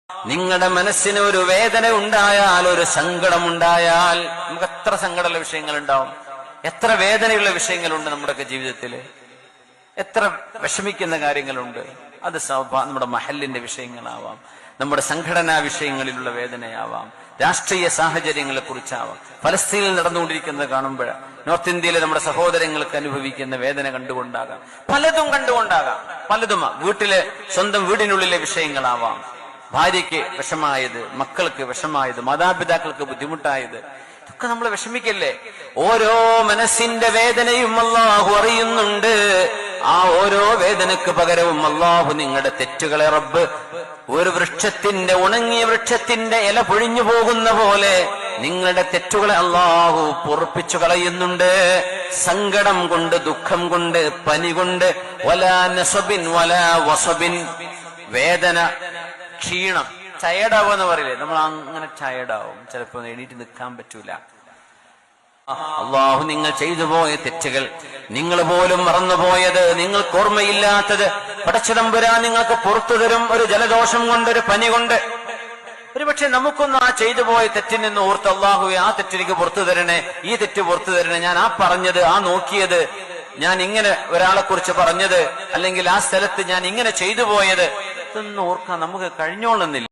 നിങ്ങളുടെ മനസ്സിന് ഒരു വേദന ഉണ്ടായാൽ, ഒരു സങ്കടമുണ്ടായാൽ, നമുക്ക് എത്ര സങ്കടമുള്ള വിഷയങ്ങളുണ്ടാവും, എത്ര വേദനയുള്ള വിഷയങ്ങളുണ്ട് നമ്മുടെയൊക്കെ ജീവിതത്തില്, എത്ര വിഷമിക്കുന്ന കാര്യങ്ങളുണ്ട്. അത് നമ്മുടെ മഹലിന്റെ വിഷയങ്ങളാവാം, നമ്മുടെ സംഘടനാ വിഷയങ്ങളിലുള്ള വേദനയാവാം, രാഷ്ട്രീയ സാഹചര്യങ്ങളെ കുറിച്ചാവാം, ഫലസ്തീനിൽ നടന്നുകൊണ്ടിരിക്കുന്നത് കാണുമ്പോൾ നോർത്ത് ഇന്ത്യയിലെ നമ്മുടെ സഹോദരങ്ങൾക്ക് അനുഭവിക്കുന്ന വേദന കണ്ടുകൊണ്ടാകാം, പലതും കണ്ടുകൊണ്ടാകാം, പലതും വീട്ടിലെ സ്വന്തം വീടിനുള്ളിലെ വിഷയങ്ങളാവാം, ഭാര്യയ്ക്ക് വിഷമായത്, മക്കൾക്ക് വിഷമായത്, മാതാപിതാക്കൾക്ക് ബുദ്ധിമുട്ടായത്, ഇതൊക്കെ നമ്മൾ വിഷമിക്കല്ലേ. ഓരോ മനസ്സിന്റെ വേദനയും അല്ലാഹു അറിയുന്നുണ്ട്. ആ ഓരോ വേദനക്ക് പകരവും അല്ലാഹു നിങ്ങളുടെ തെറ്റുകളെ റബ്ബ് ഒരു വൃക്ഷത്തിന്റെ, ഉണങ്ങിയ വൃക്ഷത്തിന്റെ ഇല പൊഴിഞ്ഞു പോകുന്ന പോലെ നിങ്ങളുടെ തെറ്റുകളെ അല്ലാഹു പൊറുപ്പിച്ചു കളയുന്നുണ്ട്. സങ്കടം കൊണ്ട്, ദുഃഖം കൊണ്ട്, പനി കൊണ്ട്, വലാ നസബിൻ വലാ വസബിൻ, വേദന, ക്ഷീണം, ടയർഡാവുക എന്ന് പറയില്ലേ, നമ്മൾ അങ്ങനെ ടയർഡാവും, ചിലപ്പോൾ എണീറ്റ് നിൽക്കാൻ പറ്റൂല. അള്ളാഹു നിങ്ങൾ ചെയ്തു പോയ തെറ്റുകൾ, നിങ്ങൾ പോലും മറന്നുപോയത്, നിങ്ങൾക്ക് ഓർമ്മയില്ലാത്തത് പടച്ചതമ്പുരാൻ നിങ്ങൾക്ക് പുറത്തു തരും. ഒരു ജലദോഷം കൊണ്ട്, ഒരു പനി കൊണ്ട്, ഒരുപക്ഷെ നമുക്കൊന്നും ആ ചെയ്തു പോയ തെറ്റിൽ നിന്ന് ഓർത്ത് അള്ളാഹുവെ ആ തെറ്റെനിക്ക് പുറത്തു തരണേ, ഈ തെറ്റ് പുറത്തു തരണേ, ഞാൻ ആ പറഞ്ഞത്, ആ നോക്കിയത്, ഞാൻ ഇങ്ങനെ ഒരാളെ കുറിച്ച് പറഞ്ഞത്, അല്ലെങ്കിൽ ആ സ്ഥലത്ത് ഞാൻ ഇങ്ങനെ ചെയ്തു പോയത്, ഇതൊന്നും ഓർക്കാൻ നമുക്ക് കഴിഞ്ഞോളുന്നില്ല.